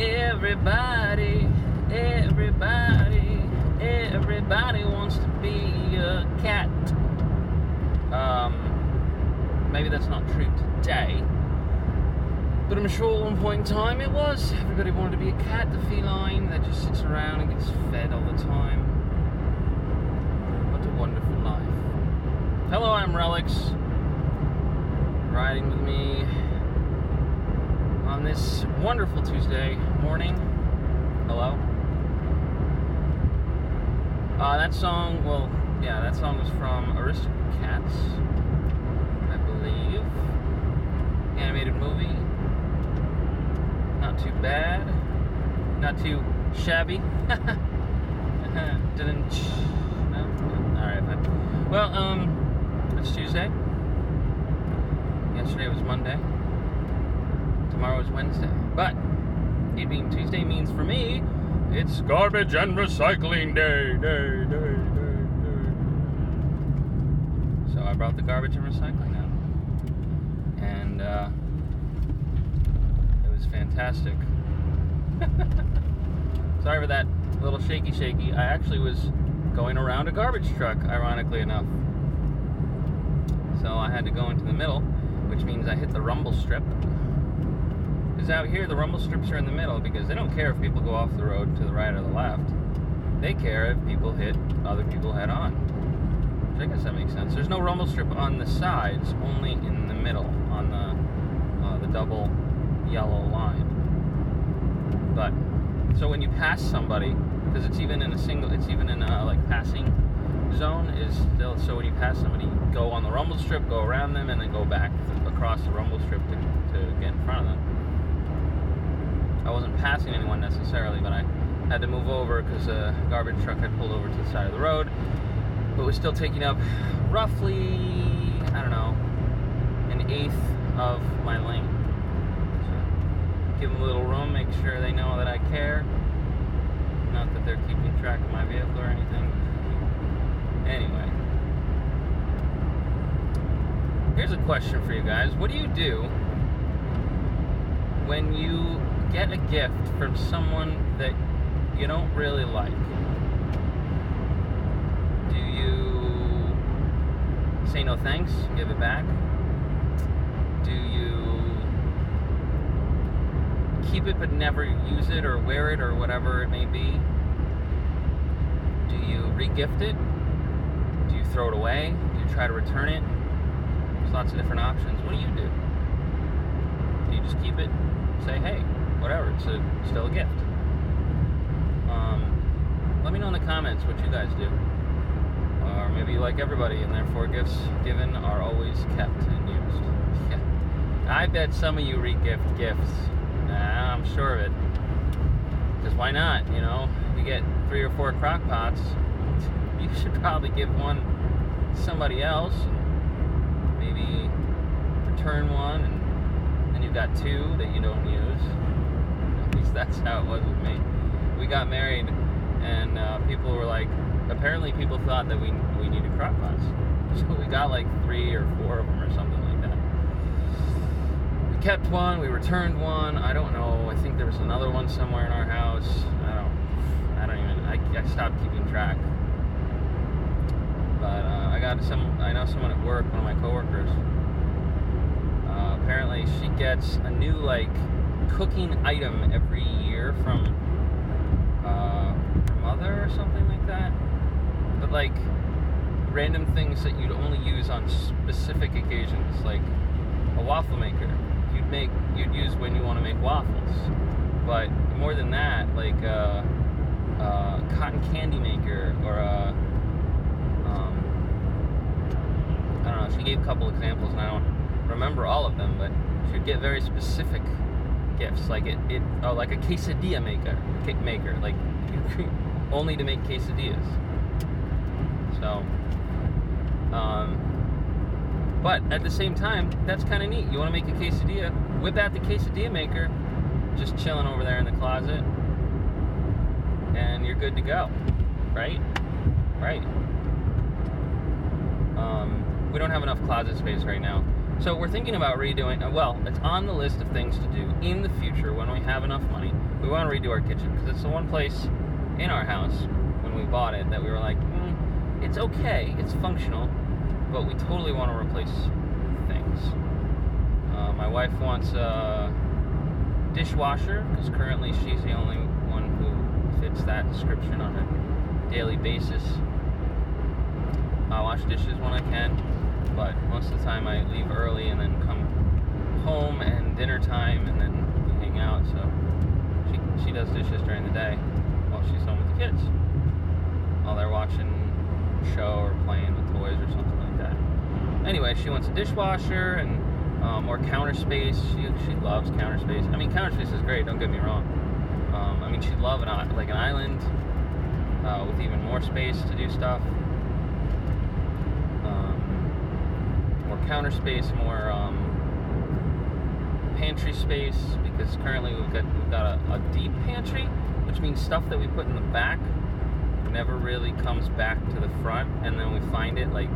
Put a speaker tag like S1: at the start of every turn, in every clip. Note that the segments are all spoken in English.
S1: Everybody, everybody, everybody wants to be a cat. Maybe that's not true today, but I'm sure at one point in time it was. Everybody wanted to be a cat, the feline that just sits around and gets fed all the time. What a wonderful life. Hello, I'm Relyks. Riding with me on this wonderful Tuesday morning. Hello. That song was from Aristocats, I believe. Animated movie. Not too bad. Not too shabby. Didn't. No? Alright, fine. Well, it's Tuesday. Yesterday was Monday. Tomorrow is Wednesday. But it being Tuesday means for me, it's garbage and recycling day. So I brought the garbage and recycling out. And it was fantastic. Sorry for that little shaky. I actually was going around a garbage truck, ironically enough. So I had to go into the middle, which means I hit the rumble strip. Because out here, the rumble strips are in the middle because they don't care if people go off the road to the right or the left. They care if people hit other people head on. Which I guess that makes sense. There's no rumble strip on the sides, only in the middle, on the double yellow line. But, so when you pass somebody, because it's even in a passing zone is still, so when you pass somebody, you go on the rumble strip, go around them, and then go back across the rumble strip to get in front of them. I wasn't passing anyone necessarily, but I had to move over because a garbage truck had pulled over to the side of the road, but was still taking up roughly, I don't know, an eighth of my lane. So give them a little room, make sure they know that I care. Not that they're keeping track of my vehicle or anything. Anyway, here's a question for you guys. What do you do when you get a gift from someone that you don't really like? Do you say no thanks, give it back? Do you keep it but never use it or wear it or whatever it may be? Do you re-gift it? Do you throw it away? Do you try to return it? There's lots of different options. What do you do? Do you just keep it? Say, hey, whatever, it's still a gift. Let me know in the comments what you guys do. Or maybe you like everybody and therefore gifts given are always kept and used. Yeah. I bet some of you re-gift gifts. I'm sure of it. Because why not, you know? If you get 3 or 4 crock pots, you should probably give one to somebody else and maybe return one, and then you've got 2 that you don't use. At least that's how it was with me. We got married, and people were like, apparently people thought that we needed crock pots. So we got like 3 or 4 of them or something like that. We kept one, we returned one, I don't know, I think there was another one somewhere in our house. I stopped keeping track. But I know someone at work, one of my coworkers, apparently she gets a new cooking item every year from her mother or something like that. But random things that you'd only use on specific occasions, like a waffle maker you'd use when you want to make waffles. But more than that, a cotton candy maker or a I don't know, she gave a couple examples and I don't remember all of them, but she'd get very specific gifts, like a quesadilla maker, only to make quesadillas. So, but at the same time, that's kind of neat. You want to make a quesadilla, whip out the quesadilla maker, just chilling over there in the closet, and you're good to go, right? Right. We don't have enough closet space right now. So we're thinking about redoing, well, it's on the list of things to do in the future when we have enough money. we want to redo our kitchen because it's the one place in our house when we bought it that we were like, it's okay, it's functional, but we totally want to replace things. My wife wants a dishwasher because currently she's the only one who fits that description on a daily basis. I wash dishes when I can, but most of the time I leave early and then come home and dinner time and then we hang out, so she does dishes during the day while she's home with the kids, while they're watching a show or playing with toys or something like that. Anyway, she wants a dishwasher and more counter space. She loves counter space. I mean, counter space is great, don't get me wrong. I mean, she'd love an island with even more space to do stuff. More counter space, more pantry space, because currently we've got a deep pantry, which means stuff that we put in the back never really comes back to the front, and then we find it like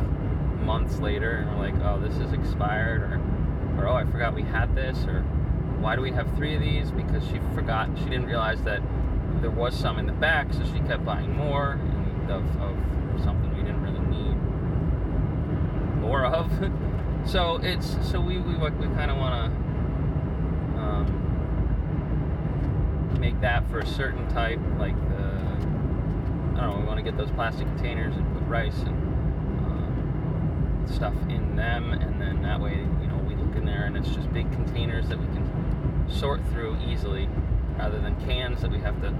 S1: months later and we're like, oh, this is expired, or oh, I forgot we had this, or why do we have 3 of these? Because she didn't realize that there was some in the back, so she kept buying more of something we didn't really need more of. So we kind of want to make that for a certain type, like I don't know, we want to get those plastic containers and put rice and stuff in them, and then that way, we look in there and it's just big containers that we can sort through easily, rather than cans that we have to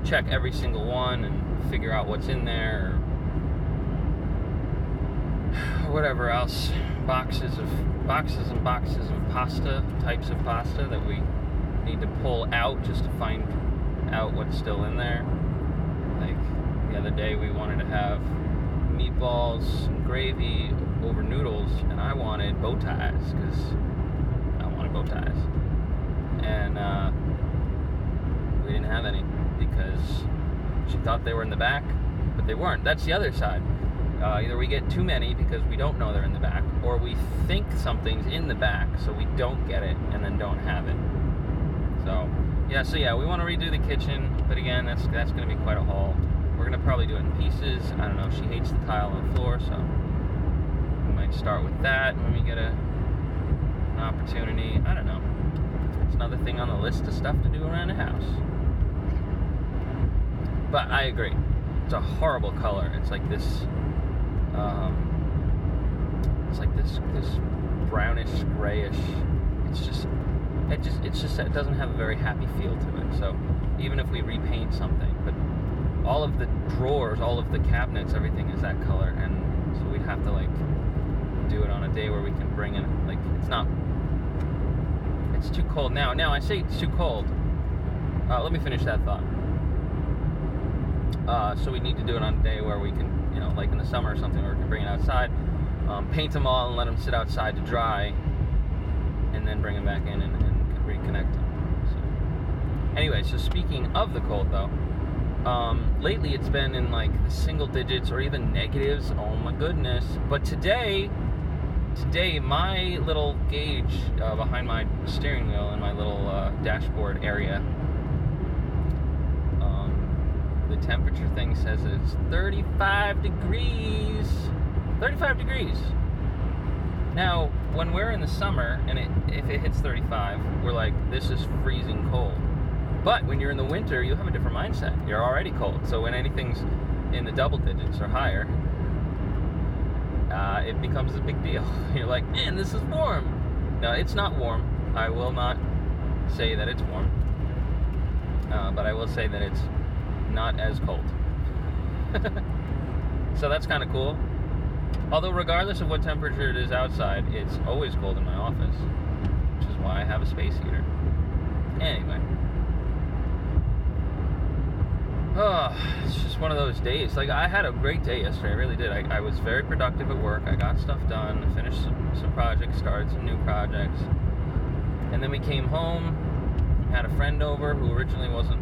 S1: check every single one and figure out what's in there, or whatever else. Boxes and boxes of pasta, types of pasta that we need to pull out just to find out what's still in there. Like the other day we wanted to have meatballs and gravy over noodles, and I wanted bow ties because I wanted bow ties, and we didn't have any because she thought they were in the back, but they weren't. That's the other side. Either we get too many because we don't know they're in the back, or we think something's in the back, so we don't get it and then don't have it. So yeah, we want to redo the kitchen, but again, that's going to be quite a haul. We're going to probably do it in pieces. I don't know, she hates the tile on the floor, so we might start with that when we get an opportunity. I don't know. It's another thing on the list of stuff to do around the house. But I agree. It's a horrible color. It's like this brownish, grayish. It doesn't have a very happy feel to it. So even if we repaint something, but all of the drawers, all of the cabinets, everything is that color, and so we'd have to do it on a day where we can bring in, it's too cold now. Now I say it's too cold. Let me finish that thought. So we need to do it on a day where we can, like in the summer or something, where we can bring it outside, paint them all and let them sit outside to dry, and then bring them back in and reconnect them. So, anyway, so speaking of the cold though, lately it's been in the single digits or even negatives. Oh my goodness. But today my little gauge behind my steering wheel and my little dashboard area, the temperature thing says it's 35 degrees. 35 degrees. Now, when we're in the summer and if it hits 35, we're like, this is freezing cold. But when you're in the winter, you have a different mindset. You're already cold. So when anything's in the double digits or higher, it becomes a big deal. You're like, man, this is warm. No, it's not warm. I will not say that it's warm. But I will say that it's not as cold. So that's kind of cool. Although regardless of what temperature it is outside, it's always cold in my office, which is why I have a space heater. Anyway. Oh, it's just one of those days. I had a great day yesterday, I really did. I was very productive at work. I got stuff done, I finished some projects, started some new projects. And then we came home, had a friend over who originally wasn't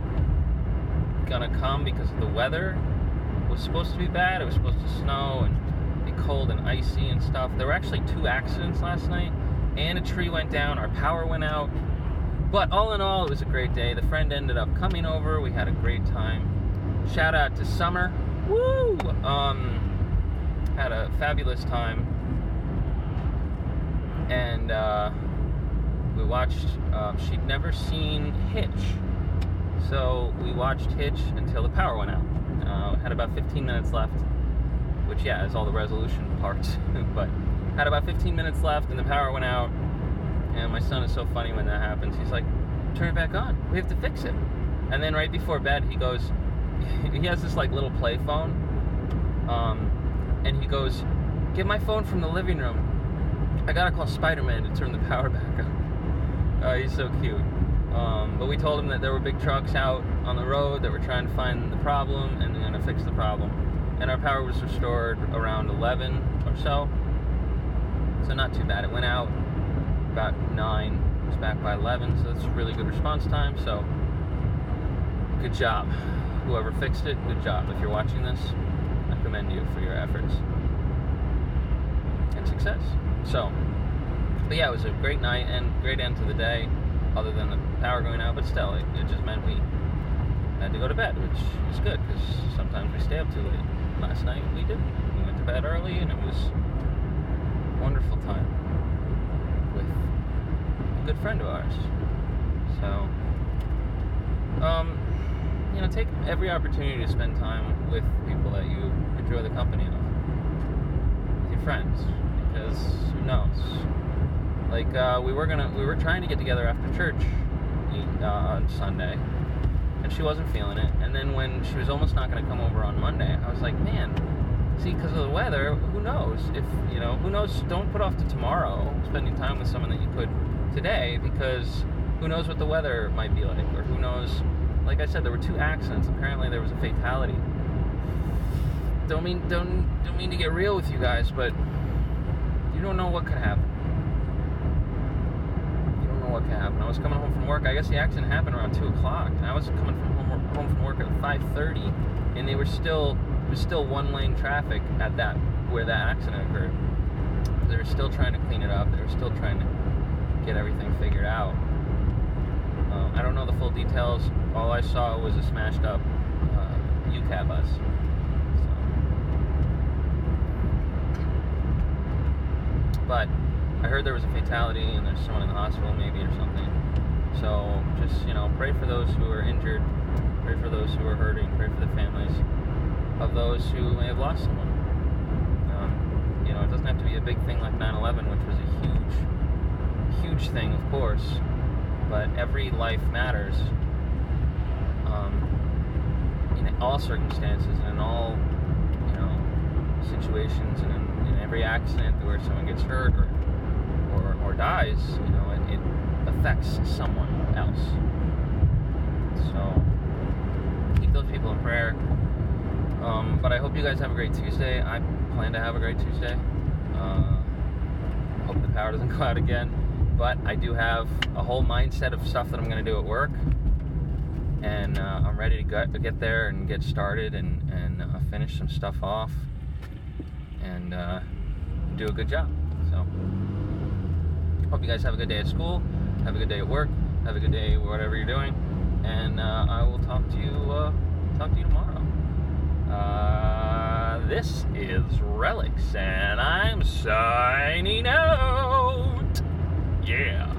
S1: gonna come because of the weather. It was supposed to be bad. It was supposed to snow and be cold and icy and stuff. There were actually 2 accidents last night, and a tree went down. Our power went out. But all in all, it was a great day. The friend ended up coming over. We had a great time. Shout out to Summer. Woo! Had a fabulous time. And we watched, she'd never seen Hitch. So we watched Hitch until the power went out. Had about 15 minutes left, which, yeah, is all the resolution parts. But had about 15 minutes left and the power went out. And my son is so funny when that happens. He's like, turn it back on. We have to fix it. And then right before bed, he goes, he has this like little play phone. And he goes, get my phone from the living room. I gotta call Spider-Man to turn the power back on. He's so cute. But we told him that there were big trucks out on the road that were trying to find the problem and going to fix the problem. And our power was restored around 11 or so. So not too bad. It went out about 9. It was back by 11, so that's a really good response time. So good job. Whoever fixed it, good job. If you're watching this, I commend you for your efforts and success. So, but yeah, it was a great night and great end to the day, other than the power going out, but still, it just meant we had to go to bed, which is good, because sometimes we stay up too late. Last night we didn't. We went to bed early, and it was a wonderful time with a good friend of ours. So, you know, take every opportunity to spend time with people that you enjoy the company of, with your friends, because who knows? Like, we were trying to get together after church on Sunday, and she wasn't feeling it. And then when she was almost not going to come over on Monday, I was like, man, see, because of the weather, who knows? If, you know, who knows? Don't put off to tomorrow spending time with someone that you could today, because who knows what the weather might be like, or who knows? Like I said, there were 2 accidents. Apparently, there was a fatality. Don't mean to get real with you guys, but you don't know what could happen. You don't know what could happen. I was coming home from work. I guess the accident happened around 2 o'clock, and I was coming home from work at 5:30, and there was still 1-lane traffic at where that accident occurred. They were still trying to clean it up. They were still trying to get everything figured out. I don't know the full details. All I saw was a smashed up UCAT bus. So. But I heard there was a fatality and there's someone in the hospital maybe or something. So just, you know, pray for those who are injured, pray for those who are hurting, pray for the families of those who may have lost someone. You know, it doesn't have to be a big thing like 9/11, which was a huge thing, of course. But every life matters in all circumstances and in all, you know, situations, and in every accident where someone gets hurt or dies, you know, it affects someone else. So keep those people in prayer. But I hope you guys have a great Tuesday. I plan to have a great Tuesday. Hope the power doesn't go out again. But I do have a whole mindset of stuff that I'm going to do at work, and I'm ready to get there and get started and finish some stuff off and do a good job. So, hope you guys have a good day at school, have a good day at work, have a good day whatever you're doing, and I will talk to you tomorrow. This is Relyks, and I'm signing out. Yeah.